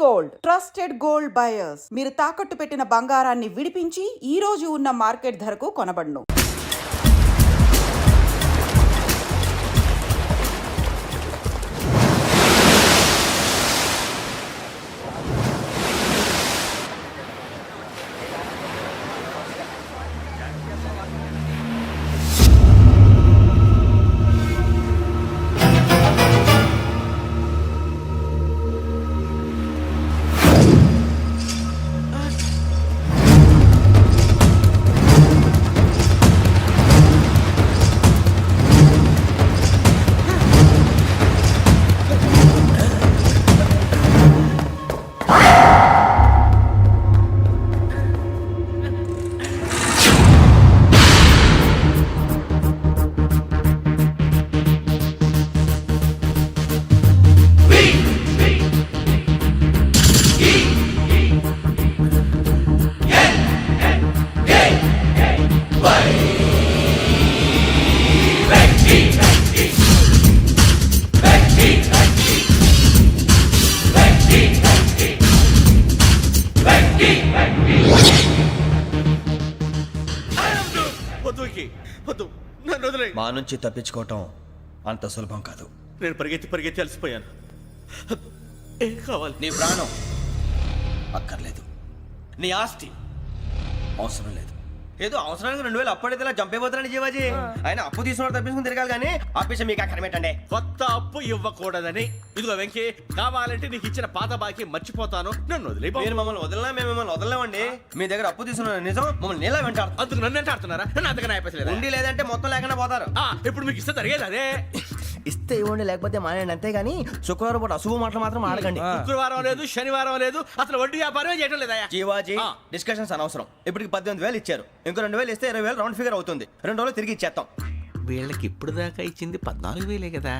Gold trusted gold buyers. మీరు తాకట్టు పెట్టిన బంగారాన్ని విడిపించి ఈ రోజు ఉన్న మార్కెట్ ధరకు కొనబడును. మా నుంచి తప్పించుకోవటం అంత సులభం కాదు. నేను పరిగెత్తి అలసిపోయాను. ఏం కావాలి? నీ ప్రాణం అక్కర్లేదు, నీ ఆస్తి అవసరం లేదు. ఏదో అవసరానికి 2000 అప్పుడైతే ఇలా చంపేపోతున్నాను జీవాజీ. ఆయన అప్పు తీసుకున్నాడు తప్పించుకుని తిరగాలి కానీ ఆపేసి మీకు అక్కడ పెట్టండి. కొత్త అప్పు ఇవ్వకూడదని. ఇదిగో వెంకీ, కావాలంటే నీకు ఇచ్చిన పాత బాకీ మర్చిపోతాను, నన్ను వదిలే. మీరు మమ్మల్ని వదలనా? మేము మిమ్మల్ని వదలలేమండి. మీ దగ్గర అప్పు తీసుకున్న నిజం మమ్మల్ని నీలా వెంటాడు. అందుకు నన్ను ఎంత ఆడుతున్నారా? నన్ను అంతగా అయిపోలేదు. ఉండి లేదంటే మొత్తం లేకుండా పోతారు. ఇప్పుడు మీకు ఇస్తే జరిగేది అదే. ఇస్తే ఇవ్వండి, లేకపోతే మానేయండి, అంతేగాని శుక్రవారం పూట అశుభ మాటలు మాత్రం ఆడకండి. శుక్రవారం లేదు, శనివారం లేదు, అసలు వడ్డీ వ్యాపారం చేయడం లేదా? జీవాజీ డిస్కషన్స్ అనవసరం. ఇప్పటికి 18,000 ఇచ్చారు, ఇంకో 2,000 ఇస్తే 20,000 రౌండ్ ఫిగర్ అవుతుంది. 2 రోజులు తిరిగి ఇచ్చేస్తాం. వీళ్ళకి ఇప్పుడు దాకా ఇచ్చింది 14,000 కదా,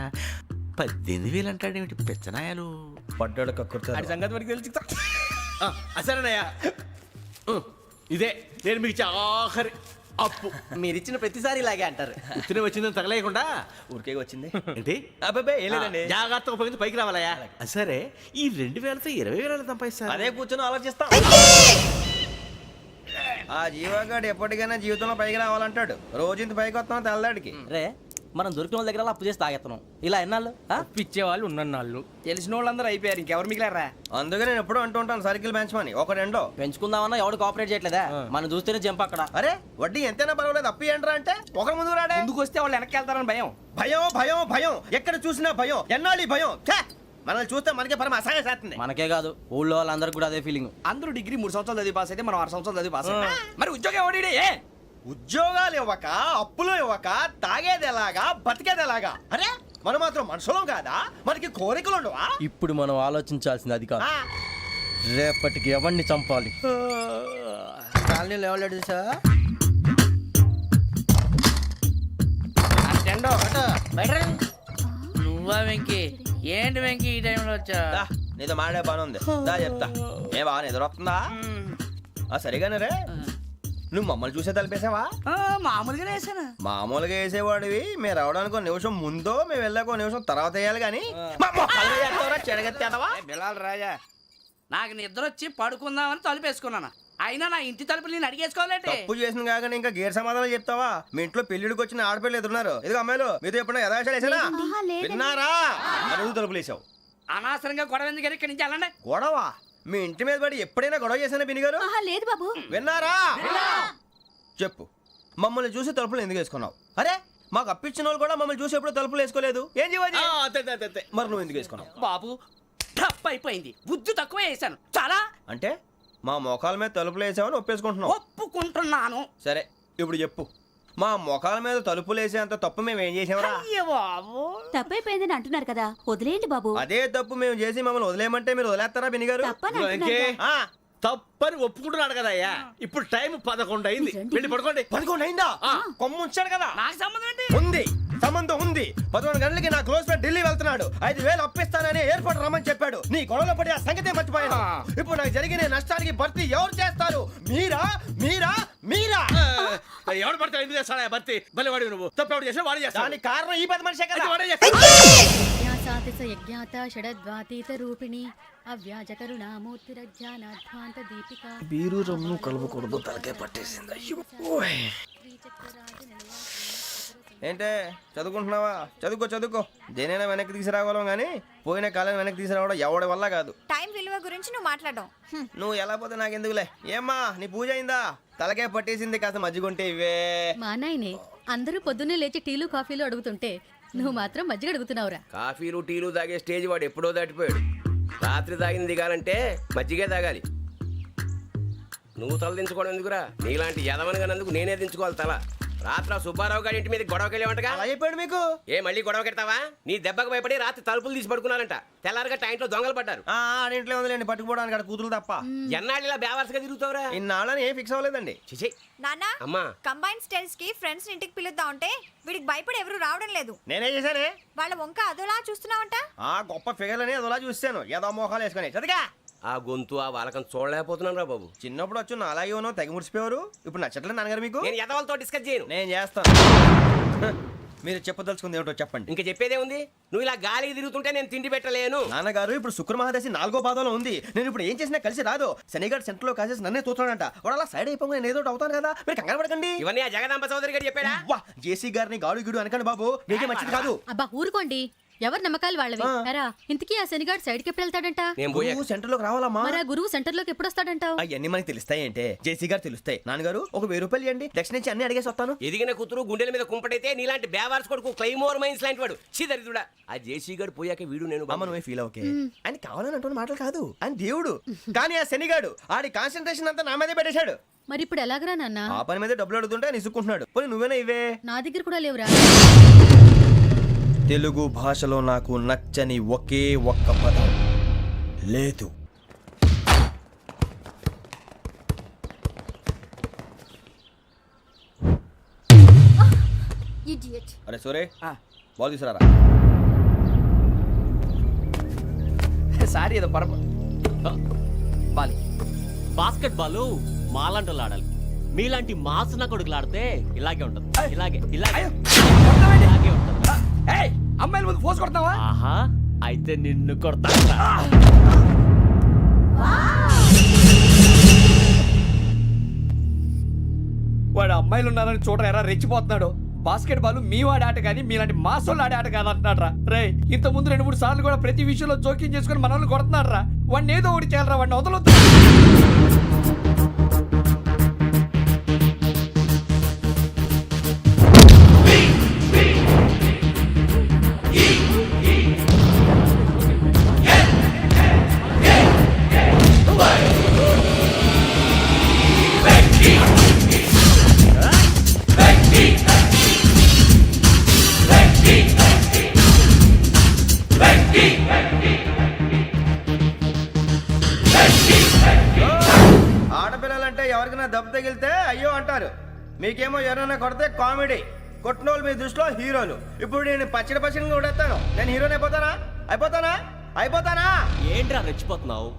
18,000 అంటాడేమిటి పెచ్చనాయాలు? పడ్డాడు కక్కుర్తాడు. సంగతి వరకు తెలిసి అసలేనయ్యా, ఇదే నేను మీకు ఇచ్చే ఆఖరి అప్పు. మీరు ఇచ్చిన ప్రతిసారి ఇలాగే అంటారు. ఇతనే వచ్చిందని తగలేయకుండా ఊరికే వచ్చింది ఏంటి? అబ్బాయి ఏం లేదండి. జాగ్రత్తగా ఉపయోగించి పైకి రావాలయ్యా. సరే, ఈ 2,000తో 20,000 సంపాదిస్తారు. అదే కూర్చొని ఆలోచిస్తాం. ఆ జీవగాడు ఎప్పటికైనా జీవితంలో పైకి రావాలంటాడు. రోజు ఇంత పైకి వస్తాం తెల్లడికి. రే, మనం దొరికిన వాళ్ళ దగ్గర అప్పు చేసి తాగెత్తనం. ఇలా ఎన్నాళ్ళు పిచ్చేవాళ్ళు ఉన్నన్నాళ్ళు తెలిసిన వాళ్ళందరూ అయిపోయారు, ఇంకెవరు మిగిలారా? అందుకే నేను ఎప్పుడు అంటూ ఉంటాను సర్కిల్ బెంచ్ మని. ఒక రెండో పెంచుకుందామన్నా ఎవడు కోఆపరేట్ చేయట్లేదా? మనం చూస్తేనే జంప్ అక్కడ. అరే వడ్డీ ఎంతైనా పర్వాలేదు, అప్పు ఏంట్రా అంటే ఒకరి ముందు రాడే. ముందుకు వస్తే వాళ్ళు వెనక్కి వెళ్తారని భయం. భయం భయం భయం, ఎక్కడ చూసినా భయం. ఎన్నాళ్ళు భయం? మనల్ని చూస్తే మనకే పరమ అసహాయం చేస్తుంది. మనకే కాదు, ఊళ్ళో వాళ్ళందరికీ కూడా అదే ఫీలింగ్. అందరూ డిగ్రీ 3 సంవత్సరాలు చదివి పాస్ అయితే మనం 6 సంవత్సరాలు చదివి పాస్ అయ్యాం. మరి ఉద్యోగం ఎవడి? ఉద్యోగాలు ఇవ్వక, అప్పులు ఇవ్వక, తాగేది ఎలాగా, బతికేది ఎలాగా? అరే మనం మాత్రం మనుషులం కాదా? మనకి కోరికలు ఉండవా? ఇప్పుడు మనం ఆలోచించాల్సింది అది కాదు, రేపటికి ఎవరిని చంపాలి. కాలనీలో ఎవరు సార్? నువ్వా వెంకీ? ఏంటి వెంకీ ఈ టైంలో వచ్చా? నీతో మాడే పని ఉంది, దా చెప్తా. ఏ బాగా నిద్రొస్తుందా? సరిగానే రే, నువ్వు మమ్మల్ని చూసే తలిపేసావా? మామూలుగానే వేసాను. మామూలుగా వేసేవాడివి. మీరు రావడానికి 1 నిమిషం ముందో, మేము వెళ్ళాక 1 నిమిషం తర్వాత వేయాలి కానీ బిలాల్ రాజా, నాకు నిద్ర వచ్చి పడుకుందామని తలుపేసుకున్నాను. అయినా నా ఇంటి తలుపులు నేను అడిగేసుకోవాలంటే తప్పు చేసిన కాక ఇంకా గేర్ సమాధానం చెప్తావా? మీ ఇంట్లో పెళ్లిడికి వచ్చిన ఆడపిల్లలు ఎదురున్నారు. ఇదిగో అమ్మాయిలు, మీతో ఎప్పుడైనా యథాశాలు వేసానా? విన్నారా? అడుగు తలుపులు వేసావు. అనవసరంగా గొడవ ఎందుకు ఇక్కడి నుంచి వెళ్ళండి. గొడవ? మీ ఇంటి మీద పడి ఎప్పుడైనా గొడవ చేశానా బిని గారు? లేదు బాబు. విన్నారా? చెప్పు, మమ్మల్ని చూసి తలుపులు ఎందుకు వేసుకున్నావు? అరే మాకు అప్పించిన వాళ్ళు కూడా మమ్మల్ని చూసి ఎప్పుడు తలుపులు వేసుకోలేదు. ఏం చేయాలి? మరి నువ్వు ఎందుకు వేసుకున్నావు? బాబు టప్ అయిపోయింది, బుద్ధి తక్కువ వేసాను చాలా. అంటే మా మోకాల మీద తలుపులు వేసామని ఒప్పేసుకుంటున్నావు? ఒప్పుకుంటున్నాను. సరే ఇప్పుడు చెప్పు, మా మొఖాల మీద తలుపులు వేసేంత తప్పు మేము ఏం చేసామరా? తప్పైపోయిందని అంటున్నారు కదా, వదిలేయండి బాబు. అదే తప్పు మేము చేసి మమ్మల్ని వదిలేయమంటే మీరు వదిలేస్తారా బిని గారు? తప్పని ఒప్పుకుంటున్నాడు కదా అయ్యా. ఇప్పుడు టైం 11 అయింది, వెళ్ళి పడుకోండి. 11 అయిందా? కొమ్ము ఉంచాడు కదా. నాకు సంబంధం ఏంటి? ఉంది, సంబంధం ఉంది. 11 గంటలకి నా క్లోజ్ ఫ్రెండ్ ఢిల్లీ వెళ్తున్నాడు. 5,000 అప్పిస్తానని ఎయిర్పోర్ట్ రమ్మని చెప్పాడు. నీ గొడవలో పడి ఆ సంగతే మర్చిపోయాను. ఇప్పుడు నాకు జరిగిన నష్టానికి భర్తీ ఎవరు చేస్తారు? మీరా మీరా మీరా? ఎవడు పడితే ఎందుకు చేస్తాడా భర్తీ? భలే వాడి నువ్వు. తప్పు ఎవడు చేసినా వాడే చేస్తాడు. దానికి కారణం ఈ 10 మనిషే కదా. యజ్ఞాత షడద్వాతీత రూపిణి అవ్యాజ కరుణామూర్తిరజ్ఞానాధ్వాంత దీపిక బీరు రమ్ము కలుపుకూడదు తలకే పట్టేసింది అయ్యో ఏంటే చదువుకుంటున్నావా? చదువుకో దేనైనా వెనక్కి తీసుకురావాలం కానీ పోయిన కాలం వెనక్కి తీసుకురావడం ఎవడి వల్ల కాదు. టైం విలువ గురించి నువ్వు మాట్లాడడం నువ్వు ఎలా పోతే నాకు ఎందుకులే. ఏమ్మా నీ పూజ అయిందా? తలకే పట్టేసింది, కాస్త మజ్జిగుంటే ఇవే. మా నాయనే అందరూ పొద్దున్నే లేచి టీలు కాఫీలు అడుగుతుంటే నువ్వు మాత్రం మజ్జిగ అడుగుతున్నావురా. కాఫీలు టీలు తాగే స్టేజ్ వాడు ఎప్పుడో దాటిపోయాడు. రాత్రి తాగింది దిగాలంటే మజ్జిగే తాగాలి. నువ్వు తల దించుకోవడం ఎందుకురా? నీలాంటి యదవనగానందుకు నేనే దించుకోవాలి తల. రాత్రి సుబ్బారావు గారి ఇంటి మీద గొడవకి వెళ్ళేవంటగా. అలా చెప్పాడు మీకు? ఏ మళ్ళీ గొడవ కెడతావా? నీ దెబ్బకు భయపడి రాత్రి తలుపులు తీసి పడుకున్నారంట. తెల్లారగా టైంట్లో దొంగలు పడ్డారు. ఆడింట్లో ఉందిలేండి పట్టుకుపోవడానికి అక్కడ కూతురు తప్ప. ఎన్నాళ్ళు ఇలా బేవర్స్గా తిరుగుతావురా? ఇన్నాళ్ళని ఏం ఫిక్స్ అవ్వలేదండి. చిచి నాన్న అమ్మా కంబైన్ స్టైల్స్ కి ఫ్రెండ్స్ ఇంటికి పిలుద్దాం అంటే వీడికి భయపడి ఎవరు రావడం లేదు. నేనే చేశానే. వాళ్ళ వంక అదోలా చూస్తున్నావంట. ఆ గొప్ప ఫిగర్లని అదోలా చూస్తాను. ఏదో మోహాలు వేసుకొని చదిగా ఆ గొంతు ఆ వాలకం చూడలేకపోతున్నాను రా బాబు. చిన్నప్పుడు వచ్చి నా అలాగే ఉన్నావు, తెగ ముడిచిపోయారు. ఇప్పుడు నచ్చట్లేదు నాన్నగారు మీకు? నేను యదవలతో డిస్కస్ చేయను. నేను చేస్తాను. మీరు చెప్పదలుచుకుంది ఏమిటో చెప్పండి. ఇంకా చెప్పేదే ఉంది. నువ్వు ఇలా గాలికి తిరుగుతుంటే నేను తిండి పెట్టలేను. నాన్నగారు ఇప్పుడు శుక్ర మహాదశి 4వ పాదంలో ఉంది. నేను ఇప్పుడు ఏం చేసినా కలిసి రాదు. శనిగారు సెంటర్ లో కాసేసి నన్నే చూస్తాడంట. వాడు అలా సైడ్ అయిపోయి నేను ఏదో ఒకటి అవుతాను కదా. మీరు కంగారు పడకండి. ఇవన్నీ ఆ జగదాంబ చౌదరి గారు చెప్పాడా? వా జేసీ గారిని గాడు గిడు అనకండి బాబు, మీకే మంచిది కాదు. అబ్బా ఊరుకోండి, ఎవరి నమ్మకాలు వాళ్ళవి. ఎరా ఇంతకీ ఆ శనిగాడు సైడ్ కి ఎప్పుడు వెళ్తాడంట? నేను పోయా. నువ్వు సెంటర్ లోకి రావాలమ్మా. మరి ఆ గురువు సెంటర్ లోకి ఎప్పుడు వస్తాడంటావు? అవన్నీ మనకి తెలుస్తాయి అంటే జేసీ గారు తెలుస్తాయి. నాన్నగారు ఒక 1000 రూపాయలు ఇవ్వండి, దక్షిణ నుంచి అన్ని అడిగేసి వస్తాను. ఎదిగిన కూతురు గుండెల మీద కుంపటైతే నీలాంటి బేవార్స్ కొడుకు క్లైమోర్ మైన్స్ లాంటి వాడు చీదరిదుడా. ఆ జేసీ గారు పోయాక వీడు నేను అమ్మ నువ్వే ఫీల్ ఓకే. ఆయన కావాలని అంటున్న మాటలు కాదు, ఆయన దేవుడు. కానీ ఆ శనిగాడు ఆడి కాన్సన్ట్రేషన్ అంతా నా మీదే పెట్టేశాడు. మరి ఇప్పుడు ఎలాగరా నాన్న? ఆ పని మీద డబ్బులు అడుగుతుంటే ఆయన ఇసుక్కుంటున్నాడు. పోనీ నువ్వేనా ఇవే? నా దగ్గర కూడా లేవురా. తెలుగు భాషలో నాకు నచ్చని ఒకే ఒక్క పదం లేదు. అరే సోరే బాల్ తీసుకురారా. సారీ ఏదో బాలి బాస్కెట్ బాల్ మాలాంటి వాళ్ళు ఆడాలి. మీలాంటి మాసన కొడుకులు ఆడితే ఇలాగే ఉంటది. ఇలాగే ఇలాగే ఇలాగే ఉంటది. అమ్మాయిల ముందు ఫోర్స్ కొడతావా? ఆహా అయితే నిన్ను కొడతా. వాడు అమ్మాయిలు ఉన్నారని చూడరా ఎరా రెచ్చిపోతున్నాడు. బాస్కెట్ బాల్ మీ వాడి ఆట కానీ మీలాంటి మాసోళ్ళు ఆడే ఆట కాదు అంటున్నాడు రా. రే ఇంత ముందు 2-3 సార్లు కూడా ప్రతి విషయంలో జోక్యం చేసుకుని మన వాళ్ళు కొడుతున్నాడు రా. వాడిని ఏదో ఒకటి చేయాలరా, వాడిని వదలొద్దు. ఆడపిల్లలంటే ఎవరికైనా దెబ్బ తగిలితే అయ్యో అంటారు. మీకేమో ఎవరైనా కొడితే కామెడీ. కొట్టిన వాళ్ళు మీ దృష్టిలో హీరోలు. ఇప్పుడు నేను పచ్చడి కొడేస్తాను. నేను హీరోని అయిపోతానా? ఏంట్రా రెచ్చిపోతున్నావు?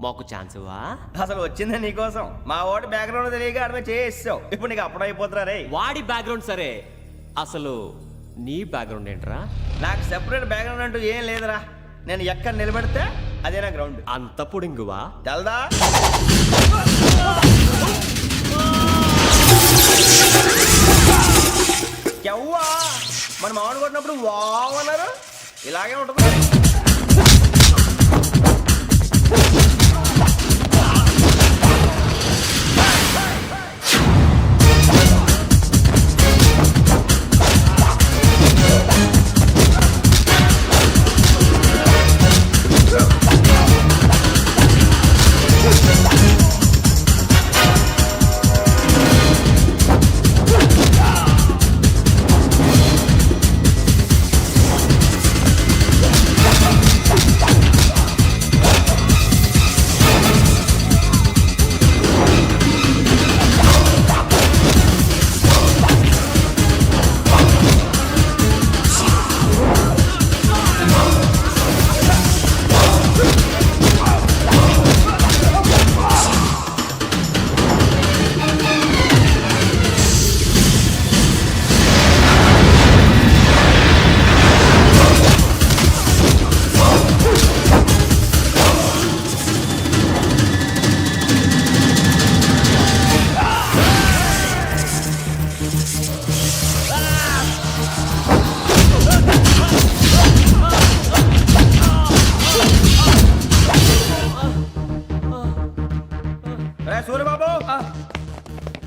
మాకు ఛాన్స్ ఇవ్వా? అసలు వచ్చిందే నీకోసం. మా ఓటు బ్యాక్గ్రౌండ్ తెలియక ఆడమే చేసావు. ఇప్పుడు నీకు అప్పుడు అయిపోతున్నా రే. వాడి బ్యాక్గ్రౌండ్ సరే, అసలు నీ బ్యాక్గ్రౌండ్ ఏంట్రా? నాకు సెపరేట్ బ్యాక్గ్రౌండ్ అంటూ ఏం లేదురా. నేను ఎక్కడ నిలబెడితే అదే నా గ్రౌండ్. అంత పొడింగువా? తెల్దా? ఎవ్వా మన మామిడి కొట్టినప్పుడు వావ్ అన్నారు. ఇలాగే ఉంటుంది.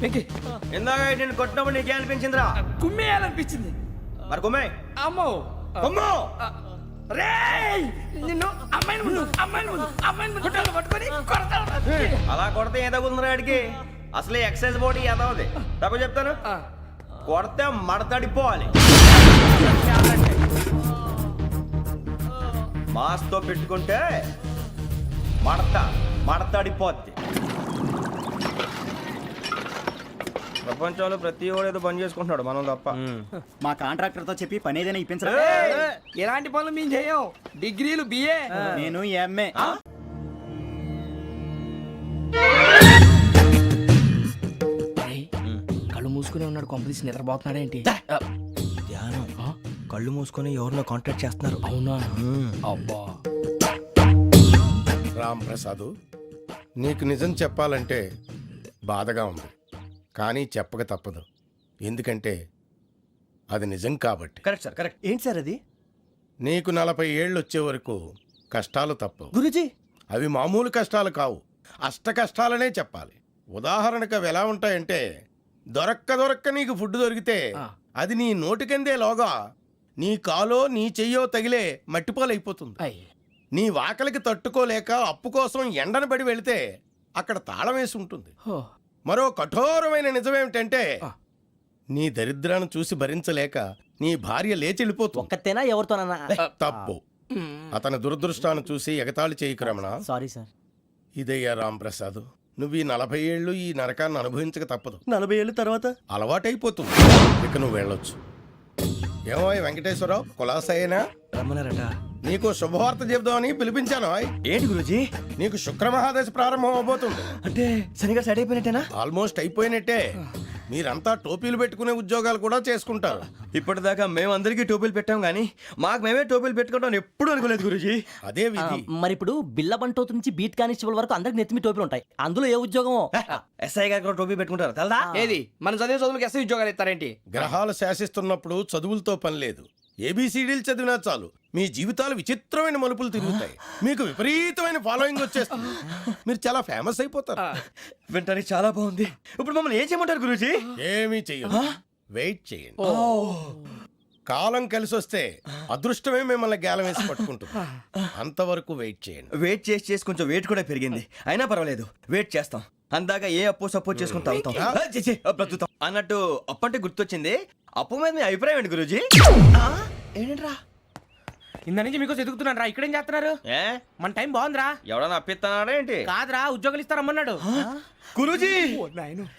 వెంకీ ఇందాక నేను కొట్టినప్పుడు నీకే అనిపించిందిరా? కుమ్మేయాలనిపించింది. మరి కుమ్మే అమ్మో కుమ్మో. రేయ్ నిన్ను అమ్మాయిని ముందు గుడ్డలు పట్టుకొని కొడతాను. అలా కొడితే ఏ తగ్గుతుందిరా ఆడికి? అసలు ఎక్సైజ్ బాడీ ఏదవది. తప్ప చెప్తాను, కొడితే మడతడిపోవాలి. మాస్తో పెట్టుకుంటే మడతడిపోద్ది. ప్రపంచంలో ప్రతి వాడు ఏదో పని చేసుకుంటున్నాడు, మనం తప్ప. మా కాంట్రాక్టర్ తో చెప్పి పని ఏదైనా ఇప్పించరా? ఎలాంటి పనులు మేము చేయం. డిగ్రీలు బిఏ. నేను ఎంఏ. కళ్ళు మూసుకునే ఉన్నాడు, కొంపదీసి నిద్రపోతున్నాడేంటి? ధ్యానం. కళ్ళు మూసుకొని ఎవరినో కాంటాక్ట్ చేస్తున్నారు. అవునా? అబ్బా. రామ్ ప్రసాద్, నీకు నిజం చెప్పాలంటే బాధగా ఉంది, కానీ చెప్పక తప్పదు. ఎందుకంటే అది నిజం కాబట్టి. Correct sir, correct. ఏంటి సార్ అది? నీకు 40 ఏళ్ళు వచ్చే వరకు కష్టాలు తప్పవు. గురుజీ, అవి మామూలు కష్టాలు కావు, అష్ట కష్టాలనే చెప్పాలి. ఉదాహరణకు అవి ఎలా ఉంటాయంటే, దొరక్క నీకు ఫుడ్ దొరికితే అది నీ నోటికందే లోగా నీ కాలో నీ చెయ్యో తగిలే మట్టిపాలైపోతుంది. నీ వాకలికి తట్టుకోలేక అప్పు కోసం ఎండను పడి వెళితే అక్కడ తాళం వేసి ఉంటుంది. మరో కఠోరమైన నిజమేమిటంటే, నీ దరిద్రాన్ని చూసి భరించలేక నీ భార్య లేచి వెళ్ళిపోతుంది. ఒక్కతేనా ఎవరితోనన్నా? తప్పు. అతని దురదృష్టాన్ని చూసి ఎగతాళి చేయకు రమణ. Sorry sir. ఇదయ్యా రాంప్రసాద్, నువ్వు ఈ 40 ఏళ్ళు ఈ నరకాన్ని అనుభవించక తప్పదు. 40 ఏళ్ళ తర్వాత అలవాటైపోతుంది. ఇక నువ్వు వెళ్ళొచ్చు. ఏమో వెంకటేశ్వరరావు, కులాసైనా రమ్మన్నారట. నీకు శుభవార్త చెబుదామని పిలిపించాను. ఏంటి గురూజీ? నీకు శుక్రమహాదశ ప్రారంభం అవబోతుంది. అంటే శనిగా సెట్ అయిపోయినట్టేనా? ఆల్మోస్ట్ అయిపోయినట్టే. మీరంతా టోపీలు పెట్టుకునే ఉద్యోగాలు కూడా చేసుకుంటారు. ఇప్పటిదాకా మేమందరికీ టోపీలు పెట్టాం కానీ మాకు మేమే టోపీలు పెట్టుకుంటాం ఎప్పుడు అనుకోలేదు గురూజీ. అదే విధి. మరి ఇప్పుడు బిల్ల బంటోతు నుంచి బీట్ కానిస్టేబుల్ వరకు అందరికి నెత్తిమి టోపీలు ఉంటాయి. అందులో ఏ ఉద్యోగం? ఎస్ఐ గారు కూడా టోపీ పెట్టుకుంటారు తెలదా? ఏది మన చదివే చదువులకు ఎస్ఐ ఉద్యోగాలు ఇస్తారేంటి? గ్రహాలు శాసిస్తున్నప్పుడు చదువులతో పని లేదు. ఏబిసిడీలు చదివినా చాలు మీ జీవితాలు విచిత్రమైన మలుపులు తిరుగుతాయి. మీకు విపరీతమైన ఫాలోయింగ్ వచ్చేస్తుంది. మీరు చాలా ఫేమస్ అయిపోతారు. వింటానికి చాలా బాగుంది. ఇప్పుడు మమ్మల్ని ఏం చేయమంటారు గురూజీ? ఏమీ చెయ్యదు, వెయిట్ చేయండి. కాలం కలిసి వస్తే అదృష్టమే మిమ్మల్ని గేలం వేసి పట్టుకుంటుంది. అంతవరకు వెయిట్ చేయండి. వెయిట్ చేసి కొంచెం వెయిట్ కూడా పెరిగింది. అయినా పర్వాలేదు, వెయిట్ చేస్తాం. అందాక ఏ అప్పు సపోర్ట్ చేసుకుని తాగుతాం, బ్రతుకుతాం అన్నట్టు. అప్పు అంటే గుర్తొచ్చింది, అప్పు మీద మీ అభిప్రాయం ఏంటి గురూజీ? ఏంటరా ఇంత నుంచి మీకు ఎదుగుతున్నాను రా. ఇక్కడేం చేస్తున్నారు? ఏ మన టైం బాగుందిరా. ఎవడన్నా అప్పిస్తున్నాడా ఏంటి? కాదురా, ఉద్యోగాలు ఇస్తారమ్మన్నాడు. గురూజీ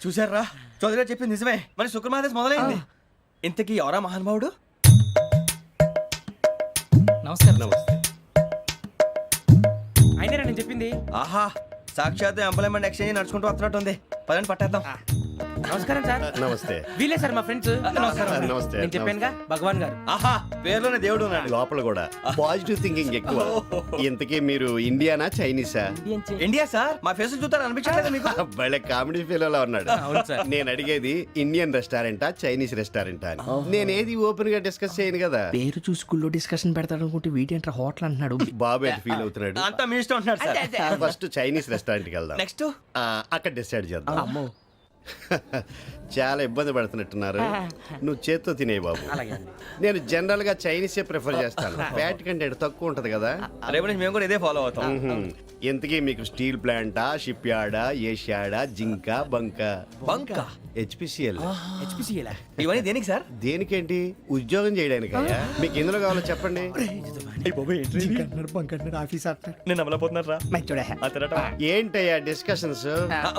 చూసారా, చౌదరి గారు చెప్పింది నిజమే. మరి శుక్రమహాదేశ్ మొదలైంది. ఇంతకీ ఎవరా మహానుభావుడు? నమస్కారం. అయినా నేను చెప్పింది. ఆహా, సాక్షాత్ ఎంప్లాయ్మెంట్ ఎక్స్చేంజ్ నడుచుకుంటూ వస్తున్నట్టు ఉంది. పదండి పట్టేద్దాం. నమస్కారం సార్. నమస్తే. వీలే సార్ మా ఫ్రెండ్స్. నమస్తే. నేను చెప్పానుగా భగవాన్ గారు. ఆహా, పేర్లోనే దేవుడు ఉన్నాడు. లోపల కూడా పాజిటివ్ థింకింగ్ ఎక్కువ. ఇంతకీ మీరు ఇండియానా చైనీసా? India sir. మా ఫేస్ చూస్తారు అనిపించట్లేదు మీకు? భలే కామెడీ ఫీల్ అలా ఉన్నాడు. నేను అడిగేది ఇండియన్ రెస్టారెంటా చైనీస్ రెస్టారెంటా అని. నేనేది ఓపెన్ గా డిస్కస్ చేయను కదా. పేరు చూసి స్కూల్లో డిస్కషన్ పెడతాడు అనుకుంటే వీటేంట్రా హోటల్ అంటున్నాడు. బాబు ఎట్ ఫీల్ అవుతున్నాడు. అంతా మీ ఇష్టం అంటున్నాడు సార్. ఫస్ట్ చైనీస్ రెస్టారెంట్ కి వెళ్దాం. నెక్స్ట్ అక్కడ డిసైడ్ చేద్దాం. చాలా ఇబ్బంది పడుతున్నట్టున్నారు. నువ్వు చేత్తో తినే బాబు. నేను జనరల్ గా చైనీసే ప్రిఫర్ చేస్తాను. ఫ్యాట్ కంటెంట్ తక్కువ ఉంటది కదా. రేపు నుంచి మేము కూడా ఇదే ఫాలో అవుతాం. ఎంతకీ మీకు స్టీల్ ప్లాంటా, షిప్ యార్డా, ఏషియాడా, జింక, బంక, హెచ్పిసిఎల్. ఇవన్నీ దేనికి సార్? దేనికేంటి? ఉద్యోగం చేయడానికి. మీకు ఎందులో కావాలో చెప్పండి. నేను అమలపోతున్నారా? ఏంటయ్యా డిస్కషన్స్?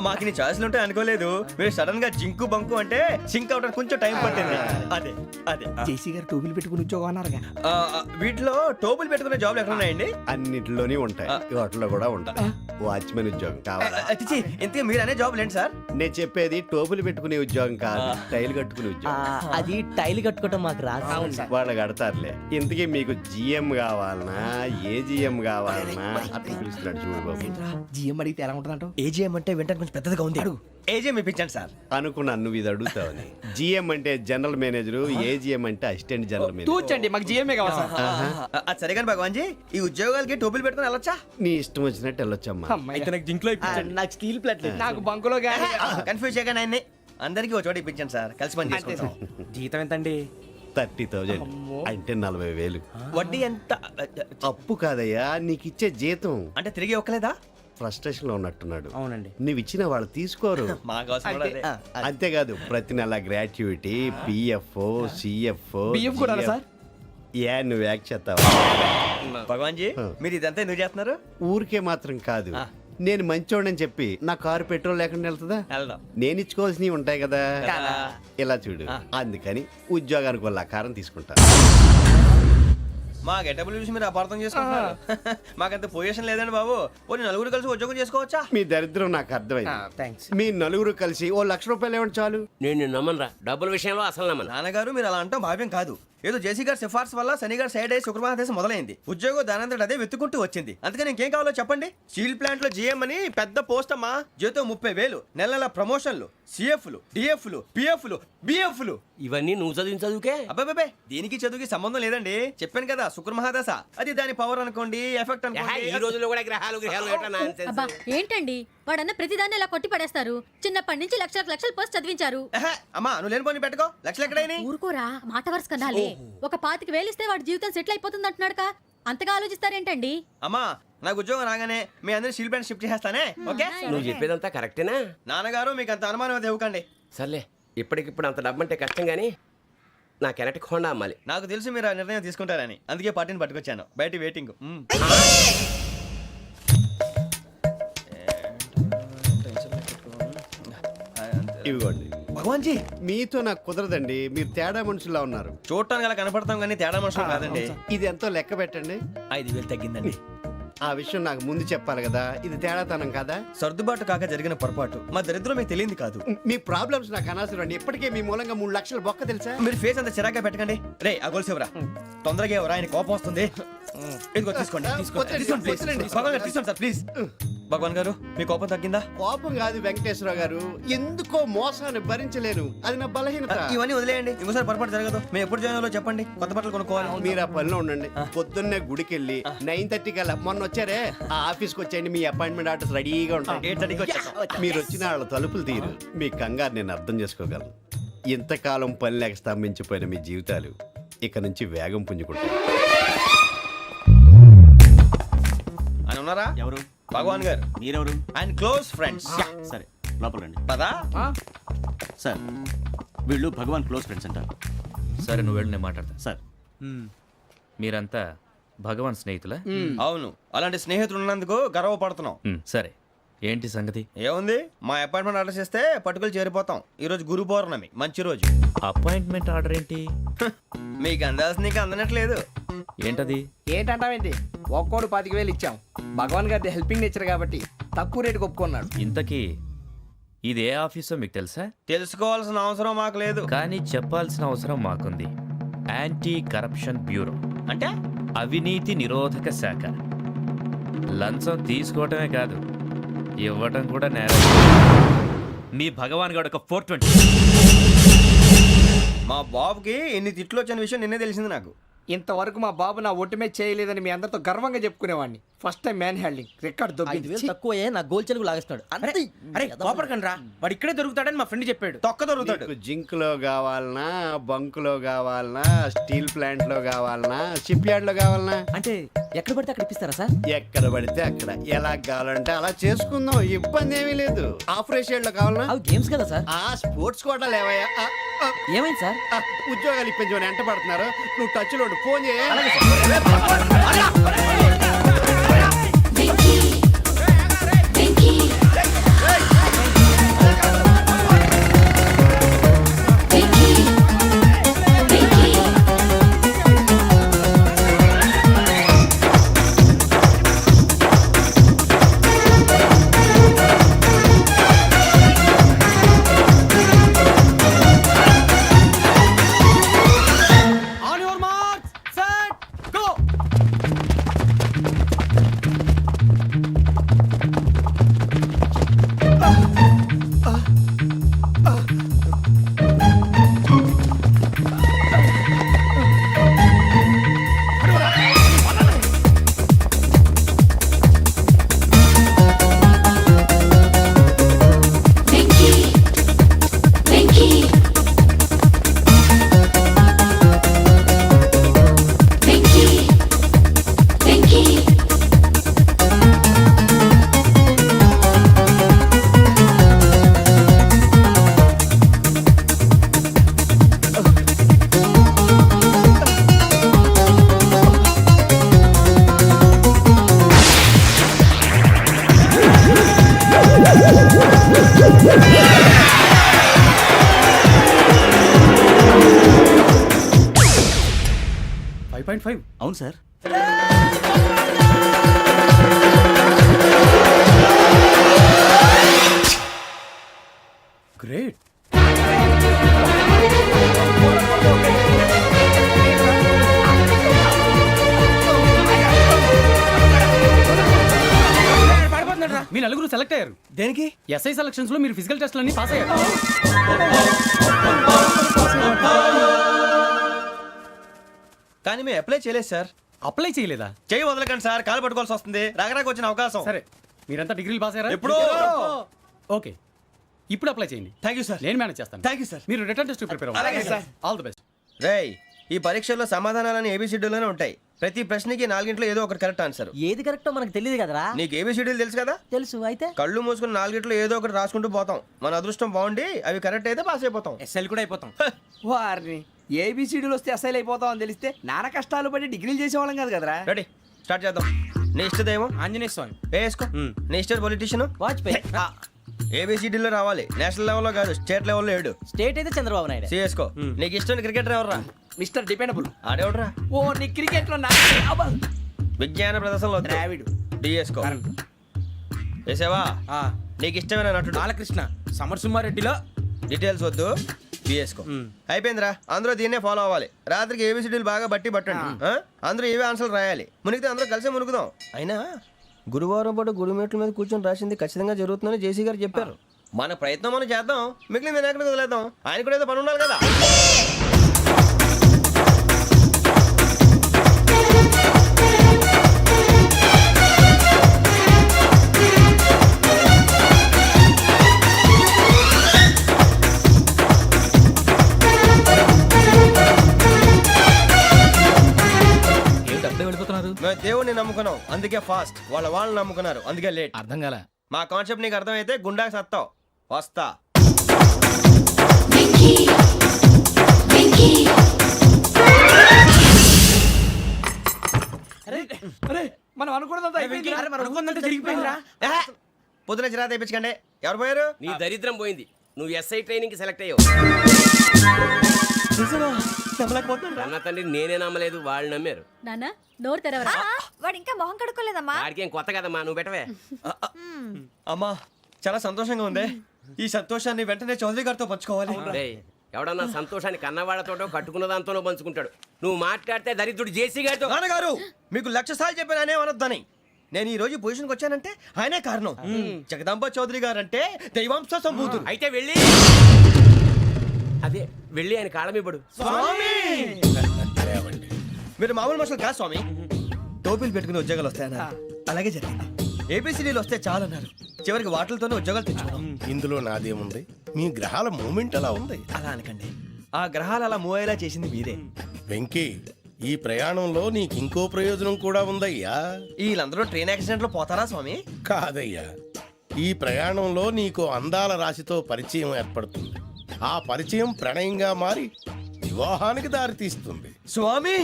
మాకు నీ ఛాయిస్లు ఉంటాయి అనుకోలేదు. మీరు సడన్ గా జింకు బంకు అంటే సింక్ అవడానికి కొంచెం టైం పట్టింది. అదే అదే జేసీ గారు టోపీలు పెట్టుకుని ఉద్యోగం అన్నారుగా. వీటిలో టోపులు పెట్టుకునే జాబ్లు ఎక్కడ ఉన్నాయండి? అన్నిటిలోనే ఉంటాయి, వాటిలో కూడా ఉంటాయి. వాచ్మెన్ ఉద్యోగం కావాలా? ఇంతకీ మీరు అనే జాబ్ ఏంటి సార్? నేను చెప్పేది టోపులు పెట్టుకునే ఉద్యోగం కాదు, టైల్ కట్టుకునే ఉద్యోగం. అది టైల్ కట్టుకోవటం మాకు రాదు. వాళ్ళు కడతారులే. ఇంతకీ మీకు జిఎం కావాలనా, ఏ జిఎం కావాలనా? అట్లా పిలుస్తున్నాడు చూడు బాబు. జిఎం అడిగితే ఎలా ఉంటుందంట? ఏజీఎం అంటే వెంటనే కొంచెం పెద్దదిగా ఉంది. ఏజీఎం ఇప్పించండి సార్. అనుకున్నాను నువ్వు ఇది అడుగుతావని. జిఎం అంటే జనరల్ మేనేజర్, ఏజిఎం అంటే అసిస్టెంట్ జనరల్ మేనేజర్. తూచండి, మాకు జిఎంఏ కావాలి సార్. అది సరే కానీ భగవాన్ జీ, ఈ ఉద్యోగాలకి టోపులు పెట్టుకుని వెళ్ళొచ్చా? నీ ఇష్టం వచ్చినట్టు వెళ్ళొచ్చమ్మా. అయితే నాకు జింక్లో నాకు స్టీల్ ప్లేట్. నాకు బంకులో గానీ కన్ఫ్యూజ్ చేయగానే ఆయన్ని. అందరికీ ఒక చోట ఇప్పించండి సార్, కలిసి పని చేసుకుంటాం. జీతం ఎంతండి? 30,000 అంటే 40,000. వడ్డీ ఎంత? అప్పు కాదయ్యా, నీకు ఇచ్చే జీతం. అంటే తిరిగి ఒక్కలేదా? ఫ్రస్ట్రేషన్ లో ఉన్నట్టున్నాడు. అవునండి. నువ్వు ఇచ్చిన వాళ్ళు తీసుకోరు. మాకు అవసరం కూడా అదే. అంతేకాదు ప్రతి నెల గ్రాట్యుటీ, పిఎఫ్, సిఎఫ్. బియ్యం కూడా సార్? ఏ నువ్వు యాక్ చేస్తావా? భగవాన్ జీ, మీరు ఇదంతా ఎందుకు చేస్తున్నారు? ఊరికే మాత్రం కాదు, నేను మంచోడని చెప్పి నా కారు పెట్రోల్ లేకుండా వెళ్తుందా? వెళ్దాం. నేను ఇచ్చుకోవాల్సినవి ఉంటాయి కదా. ఇలా చూడు, అందుకని ఉద్యోగానికి వాళ్ళ ఆకారం తీసుకుంటా. మా గెటబుల్ చూసి మీరు అపార్థం చేసుకుంటున్నారు. మాకంత పొజిషన్ లేదండి బాబు. పోనీ నలుగురు కలిసి ఉద్యోగం చేసుకోవచ్చా? మీ దరిద్రం నాకు అర్థమైంది. థ్యాంక్స్. మీ నలుగురు కలిసి ఓ ₹1,00,000 ఇవ్వండి చాలు. నేను నమ్మనరా, డబ్బుల విషయంలో అసలు నమ్మను. నాన్నగారు మీరు అలా అంటాం భావ్యం కాదు. ఏదో జేసీ గారి సిఫార్సు వల్ల శని గారు సైడ్ అయ్యి శుక్రమహాదేశం మొదలైంది. ఉద్యోగం దానంతటి అదే వెతుకుంటూ వచ్చింది. అందుకని ఇంకేం కావాలో చెప్పండి. స్టీల్ ప్లాంట్ లో జీఎం అని పెద్ద పోస్ట్ అమ్మా. జీతం 30,000, నెల నెల ప్రమోషన్లు, సిఎఫ్లు, డిఎఫ్లు, పిఎఫ్లు, బిఎఫ్లు. ఇవన్నీ నువ్వు చదివిన చదువుకే? అబ్బాబే, దీనికి చదువుకి సంబంధం లేదండి. చెప్పాను కదా, శుక్రమహాదశ. అది దాని పవర్ అనుకోండి, ఎఫెక్ట్ ఈ అనుకోండి. రోజుల్లో కూడా గ్రహాలు ఏటా nonsense? అబ్బా ఏంటండి వాడన్న ప్రతిదాన్ని ఇలా కొట్టి పడేస్తారు. చిన్నప్పటి నుంచి లక్షలు పోస్ట్ చదివించారు. అమ్మా నువ్వు లేని పోనీ పెట్టుకో. లక్షలు ఎక్కడైనా ఊరుకోరా, మాట వరుస కదాలే. ఒక 25,000 ఇస్తే వాడి జీవితం సెటిల్ అయిపోతుంది అంటున్నాడుగా, అంతగా ఆలోచిస్తారేంటండి? అమ్మా నాకు ఉద్యోగం రాగానే మీ అందరి స్టీల్ ప్లాంట్ షిఫ్ట్ చేస్తానే. ఓకే? నువ్వు చెప్పేదంతా కరెక్టేనా? నాన్నగారు మీకు అంత అనుమానం అయితే ఇవ్వకండి. సర్లే, ఇప్పటికిప్పుడు అంత డబ్బు అంటే కష్టం కానీ నా కెనటిక్ హోండా అమ్మాలి. నాకు తెలుసు మీరు ఆ నిర్ణయం తీసుకుంటారని, అందుకే పార్టీని పట్టుకొచ్చాను. బయట వెయిటింగ్. ఇవ్వండి. భగవాన్ జీ, మీతో నాకు కుదరదండి, మీరు తేడా మనుషుల్లా ఉన్నారు. చూడటానికి అలా కనపడతాం కానీ తేడా మనుషులు కాదండి. ఇది ఎంతో లెక్క పెట్టండి. 5,000 తగ్గిందండి. ఆ విషయం నాకు ముందు చెప్పాలి కదా, ఇది తేడాతనం కదా. సర్దుబాటు కాక జరిగిన పొరపాటు. మా దరిద్రం మీకు తెలియదు కాదు. మీ ప్రాబ్లమ్స్ నాకు అనవసరం అండి. ఇప్పటికే మీ మూలంగా 3,00,000 బొక్క తెలుసా? మీరు ఫేస్ అంత చిరాగ్గా పెట్టకండి. రే ఆ గొలుసు ఎవరా? తొందరగా ఎవరా, ఆయన కోపం వస్తుంది. ఇదిగో తీసుకోండి. తీసుకోండి ప్లీజ్. భగవాన్ గారు తీసుకోండి సార్ ప్లీజ్. భగవాన్ గారు మీ కోపం తగ్గిందా? కోపం కాదు వెంకటేశ్వర గారు, ఎందుకో మోసాన్ని భరించలేను, అది నా బలహీనత. ఇవన్నీ వదిలేయండి, ఇంకోసారి పొరపాటు జరగదు. మేము ఎప్పుడు జాయిన్ అవ్వాలో చెప్పండి, కొత్త బట్టలు కొనుక్కోవాలి. మీరు ఆ పనిలో ఉండండి. పొద్దున్నే గుడికి వెళ్ళి 9:30 కల్లా, మొన్న వచ్చారే ఆ ఆఫీస్కి వచ్చేయండి. మీ అపాయింట్మెంట్ ఆర్డర్స్ రెడీగా ఉంటాయి. 8:30కి వచ్చేస్తాం. మీరు వచ్చిన వాళ్ళ తలుపులు తీరు. మీ కంగారు నేను అర్థం చేసుకోగలను. ఇంతకాలం పని లేక స్తంభించిపోయిన మీ జీవితాలు ఇక నుంచి వేగం పుంజుకుంటాయి. ఆయన ఉన్నారా? ఎవరు? భగవాన్ గారు. మీరెవరు? ఆయన క్లోజ్ ఫ్రెండ్స్. సరే లోపల రండి. పదా సార్ వీళ్ళు భగవాన్ క్లోజ్ ఫ్రెండ్స్ అంటారు. సరే నువ్వు వెళ్ళి నేను మాట్లాడతా. సార్ మీరంతా భగవాన్ స్నేహితులా? అవును, అలాంటి స్నేహితులు ఉన్నందుకు గర్వపడుతున్నాం. సరే ఏంటి సంగతి? ఏముంది, మా అపాయింట్మెంట్ ఆర్డర్ చేస్తే పట్టుకులు చేరిపోతాం. ఈ రోజు గురు పౌర్ణమి, మంచి రోజు. అపాయింట్మెంట్ ఆర్డర్ ఏంటి? మీకు అందాల్సిన నీకు అందనట్లేదు. ఏంటది? ఏంటంటావేంటి? ఒక్కోడు 25,000 ఇచ్చాం. భగవాన్ గారి హెల్పింగ్ నేచర్ కాబట్టి తక్కువ రేటుకి ఒప్పుకున్నాడు. ఇంతకీ ఇది ఏ ఆఫీసో మీకు తెలుసా? తెలుసుకోవాల్సిన అవసరం మాకు లేదు, కానీ చెప్పాల్సిన అవసరం మాకుంది. యాంటీ కరప్షన్ బ్యూరో అంటే అవినీతి నిరోధక శాఖ. లంచం తీసుకోవటమే కాదు, ఇవ్వటం కూడా నేరం. మీ భగవాన్ గారు ఒక 420. మా బాబుకి ఎన్ని తిట్లు వచ్చిన విషయం నిన్నే తెలిసింది నాకు. ఇంతవరకు మా బాబు నా ఒట్టుమే చేయలేదని మీ అందరితో గర్వంగా చెప్పుకునేవాడిని. First time manhandling record దొబ్బింది. తక్కువే నా గోల్ చెలుగు లాగేస్తున్నాడు. అరే కోపడకండి రా, వాడు ఇక్కడే దొరుకుతాడని మా ఫ్రెండ్ చెప్పాడు. తొక్క దొరుకుతాడు. మీకు జింక్ లో కావాలనా, బంక్ లో కావాలనా, స్టీల్ ప్లాంట్ లో కావాలనా, షిప్ యార్డ్ లో కావాలనా? అంటే ఎక్కడ పడితే అక్కడ ఇప్పిస్తారా సార్? ఎక్కడ పడితే అక్కడ, ఎలా కావాలంటే అలా చేసుకుందాం, ఇబ్బంది ఏమీ లేదు. ఆపరేషన్ లో కావాలనా? అవి గేమ్స్ కదా సార్. ఆ స్పోర్ట్స్ కోటా లేవయ్యా. ఏమైంది సార్? ఉద్యోగాలు ఇప్పించమని ఎంట పడుతున్నారు. నువ్వు టచ్ లో ఫోన్ చేయ. 1.5. అవును సార్. గ్రేట్. మీ నలుగురు సెలెక్ట్ అయ్యారు. దేనికి? ఎస్ఐ సెలక్షన్స్ లో మీరు ఫిజికల్ టెస్ట్ అన్ని పాస్ అయ్యారు. కానీ మేము అప్లై చేయలేదు సార్. అప్లై చేయలేదా? చేయి వదలకండి సార్, కాలు పట్టుకోవాల్సి వస్తుంది. రాగరాకు వచ్చిన అవకాశం. సరే, మీరంతా డిగ్రీలు పాస్ అయ్యారా? ఎప్పుడో. ఓకే, ఇప్పుడు అప్లై చేయండి. Thank you sir. నేను మేనేజ్ చేస్తాను. Thank you sir. మీరు రిటర్న్ టెస్ట్ ప్రిపేర్ అలాగే అవ్వండి. సార్. All the best. రేయ్, ఈ పరీక్షల్లో సమాధానాలని ఏబిసిడ్యూల్లోనే ఉంటాయి. ప్రతి ప్రశ్నకి 4 ఏదో ఒకటి కరెక్ట్ ఆన్సర్. ఏది కరెక్టో మనకు తెలియదు కదరా. నీకు ఏబిసిడ్యూల్ తెలుసు కదా? తెలుసు. అయితే కళ్ళు మూసుకుని 4 ఏదో ఒకటి రాసుకుంటూ పోతాం. మన అదృష్టం బాగుండి అవి కరెక్ట్ అయితే పాస్ అయిపోతాం. ఎస్ఎల్ కూడా అయిపోతాం. వారిని ఏబిసిడీలు వస్తే ఎస్ఐలు అయిపోతాం అని తెలిస్తే నాన్న కష్టాలు పడి డిగ్రీలు చేసేవాళ్ళం కాదు కదరా. రెడీ, స్టార్ట్ చేద్దాం. నీ ఇష్టదేమో ఆంజనేయ స్వామి. వేసుకో. నీ ఇష్ట పొలిటీషియన్ వాజ్పేయి. ఏబిసిడీలో రావాలి. నేషనల్ లెవెల్లో కాదు, స్టేట్ లెవెల్లో 7. స్టేట్ అయితే చంద్రబాబు నాయుడు. సిఎస్కో. నీకు ఇష్టం క్రికెటర్ ఎవర్రా? Mister dependable. ఆడేవడరా? ఓ నీ క్రికెట్ లో విజ్ఞాన ప్రదర్శనలో ద్రావిడు. డిఎస్కో. వేసావా? నీకు ఇష్టమైన నటుడు? బాలకృష్ణ. సమర్ సుమారెడ్డిలో డీటెయిల్స్ వద్దు, బిఎస్కో. అయిపోయిందిరా. అందరూ దీన్నే ఫాలో అవ్వాలి. రాత్రికి ఏబిసిడీలు బాగా బట్టి పట్టండి. అందరూ ఏవే ఆన్సర్లు రాయాలి. మునిగితే అందరూ కలిసి మునుగుదాం. అయినా గురువారం పాటు గురుమేట్ల మీద కూర్చొని రాసింది ఖచ్చితంగా జరుగుతుందని జేసీ గారు చెప్పారు. మన ప్రయత్నం మనం చేద్దాం, మిగిలింది ఎక్కడికి వదిలేద్దాం. ఆయన కూడా ఏదో పని ఉండాలి కదా. మేము దేవుడిని నమ్ముకున్నాం, అందుకే ఫాస్ట్. వాళ్ళు నమ్ముకున్నారు, అందుకే లేట్. అర్థం కాల. మా కాన్సెప్ట్ నీకు అర్థమైతే గుండాకి సత్తావు. వస్తా. అరే, మనం అనుకున్నదంతా అయిపోయింది. అనుకుందంటే జరిగిపోయిందిరా. పొద్దున చిరా తెప్పించకండి. ఎవరు పోయారు? నీ దరిద్రం పోయింది. నువ్వు ఎస్ఐ ట్రైనింగ్ కి సెలెక్ట్ అయ్యావు. అన్న తండ్రి నేనే నమ్మలేదు, వాళ్ళు నమ్మారు. నాన్న నోరు తెరవరా. వాడు ఇంకా మొహం కడుక్కోలేదమ్మా. వాడికి ఏం కొత్త కదమ్మా, నువ్వు పెట్టవే. అమ్మా, చాలా సంతోషంగా ఉంది. ఈ సంతోషాన్ని వెంటనే చౌదరి గారితో పంచుకోవాలి. డేయ్, ఎవడన్నా సంతోషాన్ని కన్నవాళ్లతోటో కట్టుకున్న దాంతోనో పంచుకుంటాడు. నువ్వు మాట్లాడితే దరిద్రుడు జేసీ గారితో. నాన్నగారు, మీకు 1,00,000 సార్లు చెప్పానే అనొద్దని. నేను ఈ రోజు పొజిషన్కి వచ్చానంటే ఆయనే కారణం. జగదాంబ చౌదరి గారు అంటే దైవాంశ సంభూతుడు. అయితే వెళ్ళి అదే వెళ్ళి ఆయన కాళ్ళమివ్వడు. మీరు మామూలు మనుషులు కాదు స్వామి. టోపీలు పెట్టుకుని ఉద్యోగాలు వస్తాయన్నారు, అలాగే జరిగింది. ఏబిసిడీలు వస్తే చాలన్నారు, చివరికి వాటిలతోనే ఉద్యోగాలు తెచ్చుకున్నాం. ఇందులో నాదేముంది? మీ గ్రహాల మూమెంట్ అలా ఉంది. అలా అనకండి, ఆ గ్రహాలు అలా మూవ్ అయ్యేలా చేసింది మీరే. వెంకీ, ఈ ప్రయాణంలో నీకు ఇంకో ప్రయోజనం కూడా ఉందయ్యా. వీళ్ళందరూ ట్రైన్ యాక్సిడెంట్ లో పోతారా స్వామి? కాదయ్యా, ఈ ప్రయాణంలో నీకు అందాల రాశితో పరిచయం ఏర్పడుతుంది. ఆ పరిచయం ప్రణయంగా మారి వివాహానికి దారితీస్తుంది. స్వామి,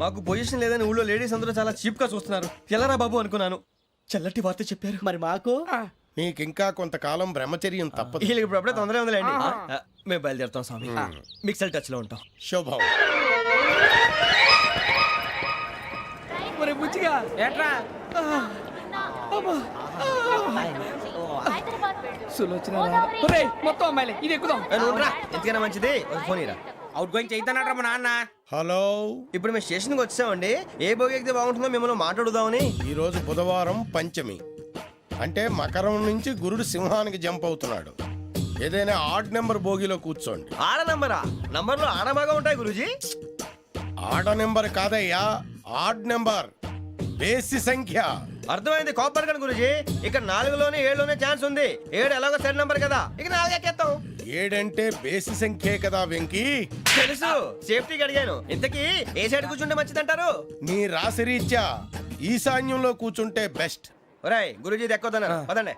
మాకు పొజిషన్ లేదని ఊళ్ళో లేడీస్ అందరూ చాలా చీప్ గా చూస్తున్నారు. ఎలారా బాబు అనుకున్నాను. చల్లటి వార్త చెప్పారు. మరి మాకు నీకింకా కొంతకాలం బ్రహ్మచర్యం తప్పదు. వీళ్ళకి ఇప్పుడు అప్పుడే తొందరగా ఉందిలేండి. మేము బయలుదేరుతాం స్వామి. మిక్సెల్ టచ్ లో ఉంటాం. శుభం. బుచ్చిగా ఏట్రా మొత్తం అమ్మాయిలే, ఇది ఎక్కుదాం. ఎందుకైనా మంచిది ఒక ఫోన్ ఇరా. అవుట్ గోయింగ్ చేద్దానట్రా మా నాన్న. హలో, ఇప్పుడు మేము స్టేషన్కి వచ్చామండి. ఏ బోగి ఎక్కితే బాగుంటుందో మిమ్మల్ని మాట్లాడుదామని. ఈరోజు బుధవారం పంచమి, అంటే మకరం నుంచి గురుడు సింహానికి జంప్ అవుతున్నాడు. ఏదైనా ఆడ్ నెంబర్ బోగిలో కూర్చోండి. ఆడ నంబరా? నంబర్లో ఆడ బాగా ఉంటాయి గురూజీ. ఆడ నెంబర్ కాదయ్యా, ఆడ్ నెంబర్, బేసి సంఖ్య. అర్థమైంది, కాపర్ కానీ గురూజీ. ఇక్కడ 4లోనే 7లోనే ఛాన్స్ ఉంది. 7 ఎలాగో సెడ్ నంబర్ కదా, ఇక 4 ఎక్కేస్తాం. 7 అంటే బేసి సంఖ్యే కదా వెంకీ. తెలుసు, సేఫ్టీకి అడిగాను. ఇంతకీ ఏ సైడ్ కూర్చుంటే మంచిదంటారు? నీ రాశి రీత్యా ఈశాన్యంలో కూర్చుంటే బెస్ట్. ఒరేయ్, గురూజీ దెక్కొద్దన్నారు, పదండి.